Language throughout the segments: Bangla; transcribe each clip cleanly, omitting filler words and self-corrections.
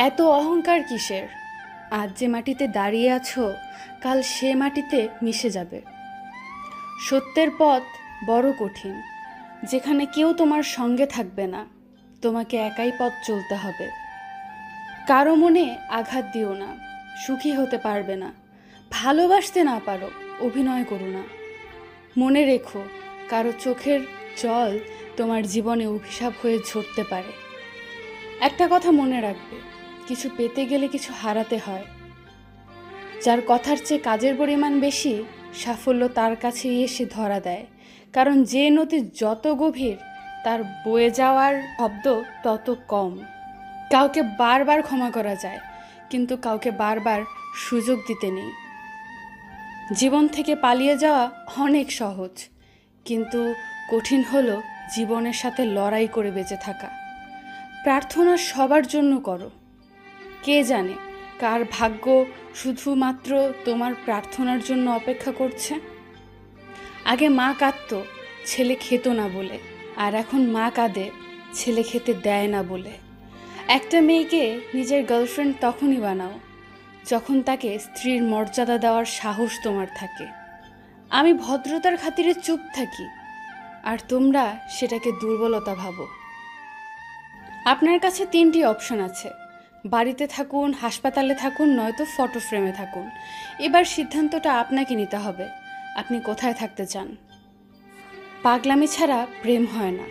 এত অহংকার কিসের? আজ যে মাটিতে দাঁড়িয়ে আছো, কাল সে মাটিতে মিশে যাবে। সত্যের পথ বড় কঠিন, যেখানে কেউ তোমার সঙ্গে থাকবে না, তোমাকে একাই পথ চলতে হবে। কারো মনে আঘাত দিও না, সুখী হতে পারবে না। ভালোবাসতে না পারো, অভিনয় করো না। মনে রেখো, কারো চোখের জল তোমার জীবনে অভিশাপ হয়ে ঝরতে পারে। একটা কথা মনে রাখবে, কিছু পেতে গেলে কিছু হারাতে হয়। যার কথার চেয়ে কাজের পরিমাণ বেশি, সাফল্য তার কাছেই এসে ধরা দেয়। কারণ যে নদী যত গভীর, তার বয়ে যাওয়ার শব্দ তত কম। কাউকে বারবার ক্ষমা করা যায়, কিন্তু কাউকে বারবার সুযোগ দিতে নেই। জীবন থেকে পালিয়ে যাওয়া অনেক সহজ, কিন্তু কঠিন হলো জীবনের সাথে লড়াই করে বেঁচে থাকা। প্রার্থনা সবার জন্য করো, কে জানে কার ভাগ্য শুধুমাত্র তোমার প্রার্থনার জন্য অপেক্ষা করছে। আগে মা কাঁদতো ছেলে খেত না বলে, আর এখন মা কাঁদে ছেলে খেতে দেয় না বলে। একটা মেয়েকে নিজের গার্লফ্রেন্ড তখনই বানাও যখন তাকে স্ত্রীর মর্যাদা দেওয়ার সাহস তোমার থাকে। আমি ভদ্রতার খাতিরে চুপ থাকি, আর তোমরা সেটাকে দুর্বলতা ভাবো। আপনার কাছে 3টি অপশন আছে, বাড়িতে থাকুন, হাসপাতালে থাকুন, নয়তো ফটো ফ্রেমে থাকুন। এবার সিদ্ধান্তটা আপনাকে নিতে হবে, আপনি কোথায় থাকতে চান। পাগলামি ছাড়া প্রেম হয় না,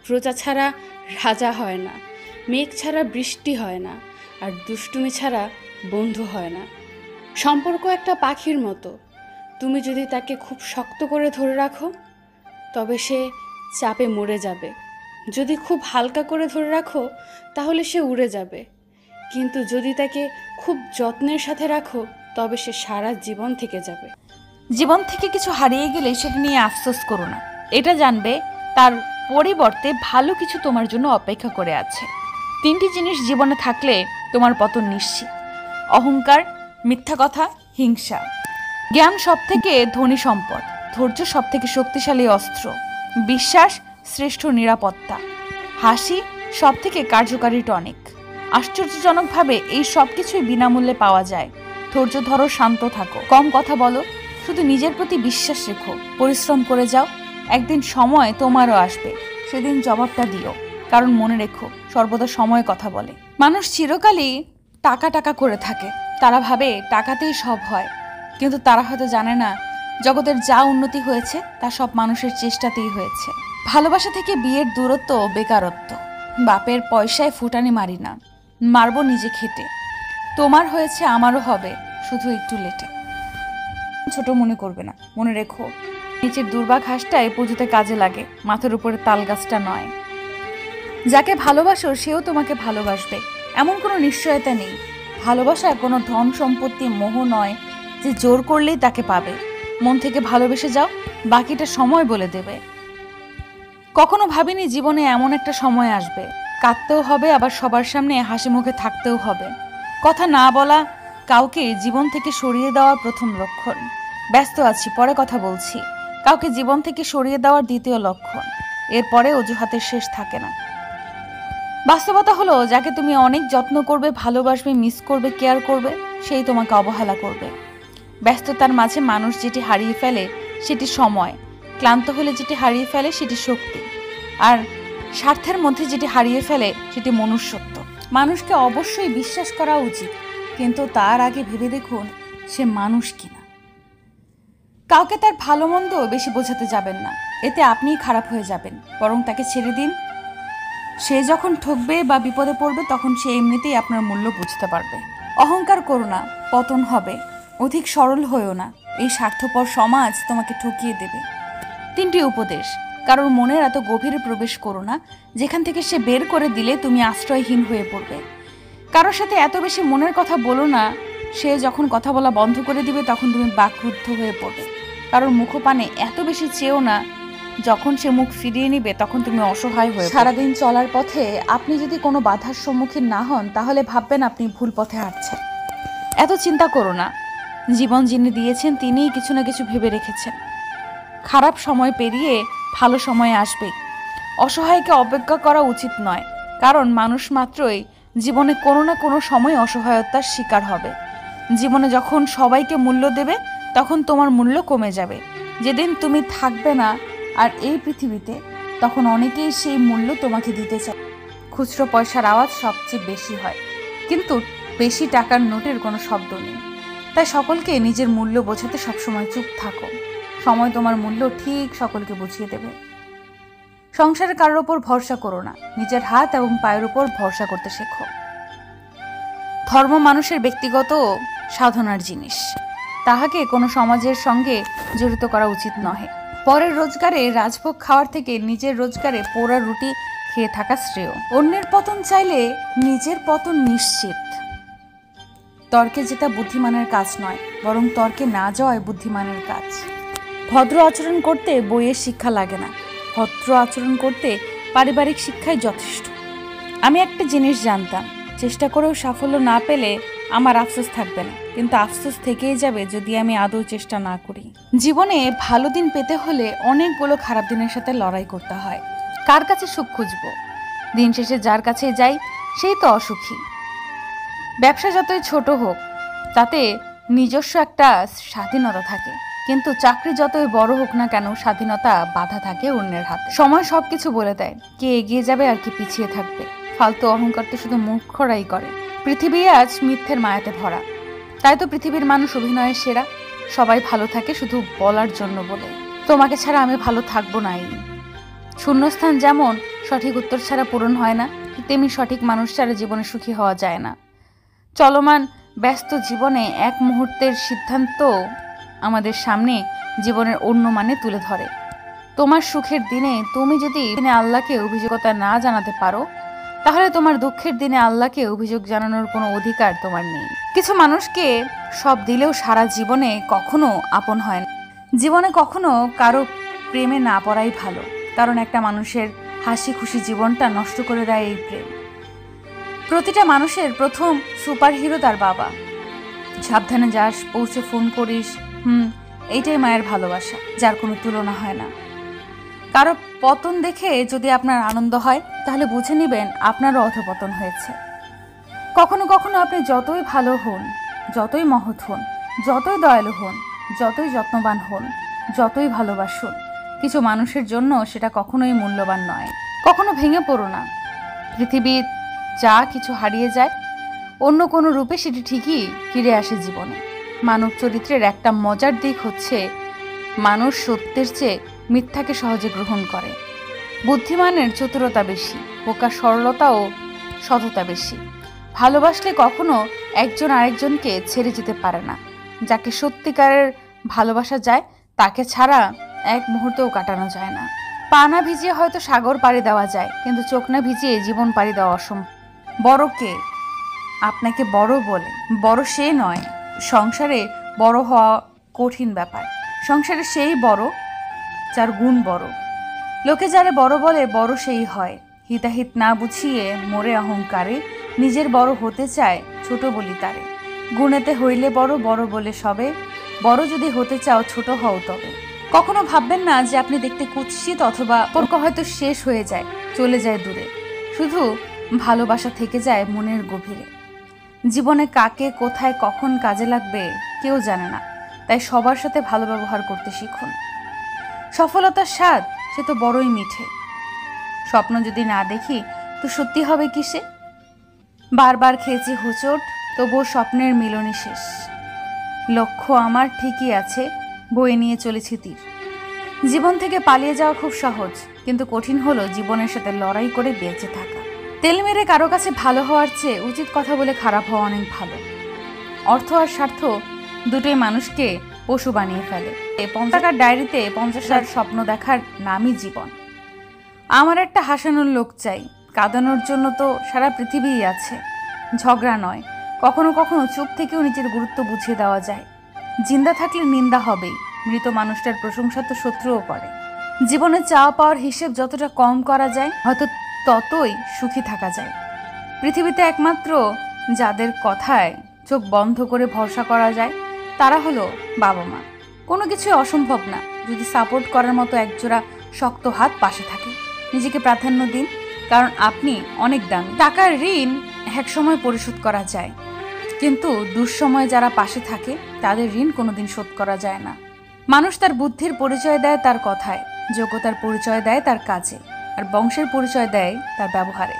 প্রজা ছাড়া রাজা হয় না, মেঘ ছাড়া বৃষ্টি হয় না, আর দুষ্টুমি ছাড়া বন্ধু হয় না। সম্পর্ক একটা পাখির মতো, তুমি যদি তাকে খুব শক্ত করে ধরে রাখো, তবে সে চাপে মরে যাবে। যদি খুব হালকা করে ধরে রাখো, তাহলে সে উড়ে যাবে। কিন্তু যদি তাকে খুব যত্নের সাথে রাখো, তবে সে সারা জীবন থেকে যাবে। জীবন থেকে কিছু হারিয়ে গেলে সেটা নিয়ে আফসোস করো না, এটা জানবে তার পরিবর্তে ভালো কিছু তোমার জন্য অপেক্ষা করে আছে। 3টি জিনিস জীবনে থাকলে তোমার পতন নিশ্চিত: অহংকার, মিথ্যা কথা, হিংসা। জ্ঞান সব থেকে ধনী সম্পদ, ধৈর্য সব থেকে শক্তিশালী অস্ত্র, বিশ্বাস শ্রেষ্ঠ নিরাপত্তা, হাসি সব থেকে কার্যকারী টনিক। আশ্চর্যজনকভাবে এই সব কিছুই বিনামূল্যে পাওয়া যায়। ধৈর্য ধরো, শান্ত থাকো, কম কথা বলো, শুধু নিজের প্রতি বিশ্বাস রেখো, পরিশ্রম করে যাও। একদিন সময় তোমারও আসবে, সেদিন জবাবটা দিও। কারণ মনে রেখো, সর্বদা সময় কথা বলে। মানুষ চিরকালই টাকা টাকা করে থাকে, তারা ভাবে টাকাতেই সব হয়, কিন্তু তারা হয়তো জানে না জগতের যা উন্নতি হয়েছে তা সব মানুষের চেষ্টাতেই হয়েছে। ভালোবাসা থেকে বিয়ের দূরত্ব বেকারত্ব। বাপের পয়সায় ফুটানি মারি না, মারবো নিজে খেটে। তোমার হয়েছে, আমারও হবে, শুধু একটু লেটে। ছোট মনে করবে না, মনে রেখো, নিচের দুর্বা ঘাসটাই পুজোতে কাজে লাগে, মাথার উপরে তাল গাছটা নয়। যাকে ভালোবাসো সেও তোমাকে ভালোবাসবে, এমন কোনো নিশ্চয়তা নেই। ভালোবাসা কোনো ধন সম্পত্তি, মোহ নয় যে জোর করলেই তাকে পাবে। মন থেকে ভালোবেসে যাও, বাকিটা সময় বলে দেবে। কখনো ভাবিনি জীবনে এমন একটা সময় আসবে, কাঁদতেও হবে, আবার সবার সামনে হাসি মুখে থাকতেও হবে। কথা না বলা কাউকে জীবন থেকে সরিয়ে দেওয়ার প্রথম লক্ষণ। ব্যস্ত আছি, পরে কথা বলছি, কাউকে জীবন থেকে সরিয়ে দেওয়ার দ্বিতীয় লক্ষণ। এরপরে অজুহাতের শেষ থাকে না। বাস্তবতা হলো, যাকে তুমি অনেক যত্ন করবে, ভালোবাসবে, মিস করবে, কেয়ার করবে, সেই তোমাকে অবহেলা করবে। ব্যস্ততার মাঝে মানুষ যেটি হারিয়ে ফেলে সেটি সময়, ক্লান্ত হলে যেটি হারিয়ে ফেলে সেটি শক্তি, আর স্বার্থের মধ্যে যেটি হারিয়ে ফেলে সেটি মনুষ্যত্ব। মানুষকে অবশ্যই বিশ্বাস করা উচিত, কিন্তু তার আগে ভেবে দেখুন সে মানুষ কিনা। কাউকে তার ভালো মন্দ বেশি বোঝাতে যাবেন না, এতে আপনিই খারাপ হয়ে যাবেন। বরং তাকে ছেড়ে দিন, সে যখন ঠকবে বা বিপদে পড়বে তখন সে এমনিতেই আপনার মূল্য বুঝতে পারবে। অহংকার করো না, পতন হবে। অধিক সরল হয়েও না, এই স্বার্থপর সমাজ তোমাকে ঠকিয়ে দেবে। 3টি উপদেশ: কারোর মনের এত গভীরে প্রবেশ করো না যেখান থেকে সে বের করে দিলে তুমি আশ্রয়হীন হয়ে পড়বে। কারোর সাথে এত বেশি মনের কথা বলো না, সে যখন কথা বলা বন্ধ করে দিবে তখন তুমি বাকরুদ্ধ হয়ে পড়বে। কারোর মুখপানে এত বেশি চেয়েও না, যখন সে মুখ ফিরিয়ে নিবে তখন তুমি অসহায় হয়ে পড়বে। সারাদিন চলার পথে আপনি যদি কোনো বাধার সম্মুখীন না হন, তাহলে ভাববেন আপনি ভুল পথে হাঁটছেন। এত চিন্তা করো না, জীবন যিনি দিয়েছেন তিনিই কিছু না কিছু ভেবে রেখেছেন। খারাপ সময় পেরিয়ে ভালো সময় আসবে। অসহায়কে অবজ্ঞা করা উচিত নয়, কারণ মানুষ মাত্রই জীবনে কোনো না কোনো সময় অসহায়তার শিকার হবে। জীবনে যখন সবাইকে মূল্য দেবে তখন তোমার মূল্য কমে যাবে। যেদিন তুমি থাকবে না আর এই পৃথিবীতে, তখন অনেকেই সেই মূল্য তোমাকে দিতে চায়। খুচরো পয়সার আওয়াজ সবচেয়ে বেশি হয়, কিন্তু বেশি টাকার নোটের কোনো শব্দ নেই। তাই সকলকে নিজের মূল্য বোঝাতে সবসময় চুপ থাকো। সময় তোমার মূল্য ঠিক সকলকে বুঝিয়ে দেবে। সংসারে কারোর ওপর ভরসা করো না, নিজের হাত এবং পায়ের উপর ভরসা করতে শেখো। ধর্ম মানুষের ব্যক্তিগত সাধনার জিনিস, তাহাকে কোনো সমাজের সঙ্গে জড়িত করা উচিত নহে। পরের রোজগারে রাজভোগ খাওয়ার থেকে নিজের রোজগারে পোড়া রুটি খেয়ে থাকা শ্রেয়। অন্যের পতন চাইলে নিজের পতন নিশ্চিত। তর্কে জেতা বুদ্ধিমানের কাজ নয়, বরং তর্কে না যাওয়াই বুদ্ধিমানের কাজ। ভদ্র আচরণ করতে বইয়ের শিক্ষা লাগে না, ভদ্র আচরণ করতে পারিবারিক শিক্ষাই যথেষ্ট। আমি একটা জিনিস জানতাম, চেষ্টা করেও সাফল্য না পেলে আমার আফসোস থাকবে না, কিন্তু আফসোস থেকেই যাবে যদি আমি আদৌ চেষ্টা না করি। জীবনে ভালো দিন পেতে হলে অনেকগুলো খারাপ দিনের সাথে লড়াই করতে হয়। কার কাছে সুখ খুঁজবো? দিন শেষে যার কাছে যাই সেই তো অসুখী। ব্যবসা যতই ছোট হোক তাতে নিজস্ব একটা স্বাধীনতা থাকে, কিন্তু চাকরি যতই বড় হোক না কেন স্বাধীনতা বাধা থাকে অন্যের হাতে। সময় সবকিছু বলে দেয়, কে এগিয়ে যাবে আর কে পিছিয়ে থাকবে। ফালতু অহংকার তো শুধু মূর্খরাই করে। পৃথিবী আজ মিথ্যের মায়াতে ভরা, তাই তো পৃথিবীর মানুষ অভিনয়ের সেরা। সবাই ভালো থাকে শুধু বলার জন্য বলে, তোমাকে ছাড়া আমি ভালো থাকবো না। এই শূন্যস্থান যেমন সঠিক উত্তর ছাড়া পূরণ হয় না, তেমনি সঠিক মানুষ ছাড়া জীবনে সুখী হওয়া যায় না। চলমান ব্যস্ত জীবনে এক মুহূর্তের সিদ্ধান্ত আমাদের সামনে জীবনের অন্য মানে তুলে ধরে। তোমার সুখের দিনে তুমি যদি আল্লাহকে অভিযোগতা না জানাতে পারো, তাহলে তোমার দুঃখের দিনে আল্লাহকে অভিযোগ জানানোর কোনো অধিকার তোমার নেই। কিছু মানুষকে সব দিলেও সারা জীবনে কখনো আপন হয় না। জীবনে কখনো কারো প্রেমে না পড়াই ভালো, কারণ একটা মানুষের হাসি খুশি জীবনটা নষ্ট করে দেয় এই প্রেম। প্রতিটা মানুষের প্রথম সুপারহিরো তার বাবা। সাবধানে যাস, পৌঁছে ফোন করিস, এইটাই মায়ের ভালোবাসা, যার কোনো তুলনা হয় না। কারো পতন দেখে যদি আপনার আনন্দ হয় তাহলে বুঝে নেবেন আপনারও অধঃপতন হয়েছে। কখনো কখনো আপনি যতই ভালো হন, যতই মহৎ হন, যতই দয়ালু হন, যতই যত্নবান হন, যতই ভালোবাসুন, কিছু মানুষের জন্য সেটা কখনোই মূল্যবান নয়। কখনো ভেঙে পড়ো না। পৃথিবীর যা কিছু হারিয়ে যায়, অন্য কোনো রূপে সেটি ঠিকই ফিরে আসে জীবনে। মানব চরিত্রের একটা মজার দিক হচ্ছে মানুষ সত্যের চেয়ে মিথ্যাকে সহজে গ্রহণ করে। বুদ্ধিমানের চতুরতা বেশি, বোকার সরলতা ও সততা বেশি। ভালোবাসলে কখনো একজন আরেকজনকে ছেড়ে যেতে পারে না। যাকে সত্যিকারের ভালোবাসা যায় তাকে ছাড়া এক মুহূর্তও কাটানো যায় না। পা না ভিজিয়ে হয়তো সাগর পাড়ি দেওয়া যায়, কিন্তু চোখ না ভিজিয়ে জীবন পাড়ি দেওয়া অসম্ভব। বড় কে? আপনাকে বড় বলে বড় সে নয়। সংসারে বড় হওয়া কঠিন ব্যাপার। সংসারে সেই বড় যার গুণ বড়। লোকে যারে বড় বলে বড় সেই হয়। হিতাহিত না বুঝিয়ে মোরে অহংকারে, নিজের বড় হতে চায় ছোট বলি তারে। গুণেতে হইলে বড়, বড় বলে সবে, বড় যদি হতে চাও ছোট হও তবে। কখনো ভাববেন না যে আপনি দেখতে কুৎসিত অথবা সম্পর্ক হয়তো শেষ হয়ে যায়, চলে যায় দূরে। শুধু ভালোবাসা থেকে যায় মনের গভীরে। জীবনে কাকে কোথায় কখন কাজে লাগবে কেউ জানে না, তাই সবার সাথে ভালো ব্যবহার করতে শিখুন। সফলতার স্বাদ সে তো বড়ই মিঠে। স্বপ্ন যদি না দেখি তো সত্যি হবে কিসে? বারবার খেয়েছি হোঁচট, তবুও স্বপ্নের মিলনই শেষ। লক্ষ্য আমার ঠিকই আছে, বয়ে নিয়ে চলেছি তীর। জীবন থেকে পালিয়ে যাওয়া খুব সহজ, কিন্তু কঠিন হলো জীবনের সাথে লড়াই করে বেঁচে থাকা। তেল মেরে কারো কাছে ভালো হওয়ার চেয়ে উচিত কথা বলে খারাপ হওয়া অনেক ভালো। অর্থ আর স্বার্থ দুটোই মানুষকে পশু বানিয়ে ফেলে। 50 টাকার ডায়েরিতে 50,000 স্বপ্ন দেখার নামই জীবন। আমার একটা হাসানোর লোক চাই, কাঁদানোর জন্য তো সারা পৃথিবীই আছে। ঝগড়া নয়, কখনো কখনো চুপ থেকেও নিজের গুরুত্ব বুঝিয়ে দেওয়া যায়। জিন্দা থাকলে নিন্দা হবেই, মৃত মানুষটার প্রশংসা তো শত্রুও করে। জীবনে চাওয়া পাওয়ার হিসেব যতটা কম করা যায় হয়তো ততই সুখী থাকা যায়। পৃথিবীতে একমাত্র যাদের কথায় চোখ বন্ধ করে ভরসা করা যায় তারা হলো বাবা মা। কোনো কিছুই অসম্ভব না যদি সাপোর্ট করার মতো একজোড়া শক্ত হাত পাশে থাকে। নিজেকে প্রাধান্য দিন, কারণ আপনি অনেক দামি। টাকার ঋণ এক সময় পরিশোধ করা যায়, কিন্তু দুঃসময়ে যারা পাশে থাকে তাদের ঋণ কোনোদিন শোধ করা যায় না। মানুষ তার বুদ্ধির পরিচয় দেয় তার কথায়, যোগ্যতার পরিচয় দেয় তার কাজে, আর বংশের পরিচয় দেয় তার ব্যবহারে।